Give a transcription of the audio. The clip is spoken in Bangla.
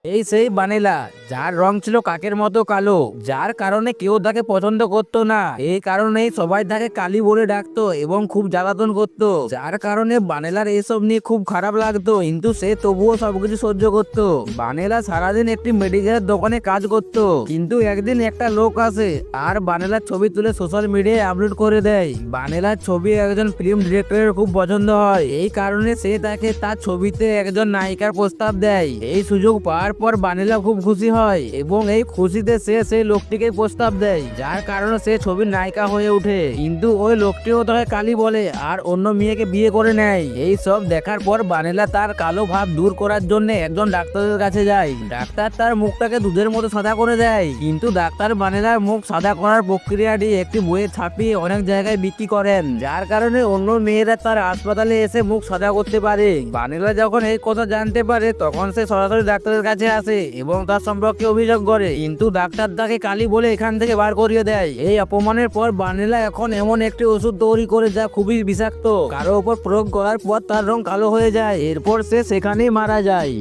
এই সেই বানেলা, যার রং ছিল কাকের মতো কালো, যার কারণে কেউ তাকে পছন্দ করতো না। এই কারণেই সবাই তাকে কালি বলে ডাকতো এবং খুব জ্বালাতন করতো, যার কারণে বানেলার এসব নিয়ে খুব খারাপ লাগতো, কিন্তু সে তবুও সবকিছু সহ্য করতো। বানেলা সারাদিন একটি মেডিকেলের দোকানে কাজ করতো, কিন্তু একদিন একটা লোক আসে আর বানেলার ছবি তুলে সোশ্যাল মিডিয়ায় আপলোড করে দেয়। বানেলার ছবি একজন ফিল্ম ডিরেক্টরের খুব পছন্দ হয়, এই কারণে সে তাকে তার ছবিতে একজন নায়িকার প্রস্তাব দেয়। এই সুযোগ পাওয়ার পর বানেলা খুব খুশি হয় এবং এই খুশিতে সে সেই লোকটিকে প্রস্তাব দেয়, যার কারণে সে ছবির নায়িকা হয়ে ওঠে। কিন্তু ওই লোকটিও তাকে কালি বলে আর অন্য মেয়েকে বিয়ে করে নেয়। এই সব দেখার পর বানেলা তার কালো ভাব দূর করার জন্য একজন ডাক্তারের কাছে যায়। ডাক্তার তার মুখটাকে দুধের মতো সাদা করে দেয়, কিন্তু ডাক্তার বানেলার মুখ সাদা করার প্রক্রিয়াটি একটি বইয়ে ছাপিয়ে অনেক জায়গায় বিক্রি করেন, যার কারণে অন্য মেয়েরা তার হাসপাতালে এসে মুখ সাদা করতে পারে। বানেলা যখন এই কথা জানতে পারে তখন সে সরাসরি ডাক্তারের কাছে আসে এবং তার সম্পর্কে অভিযোগ করে, কিন্তু ডাক্তার তাকে কালি বলে এখান থেকে বার করিয়ে দেয়। এই অপমানের পর বানেলা এখন এমন একটি ওষুধ তৈরি করে যা খুবই বিষাক্ত, কারো উপর প্রয়োগ করার পর তার রং কালো হয়ে যায়, এরপর সে সেখানেই মারা যায়।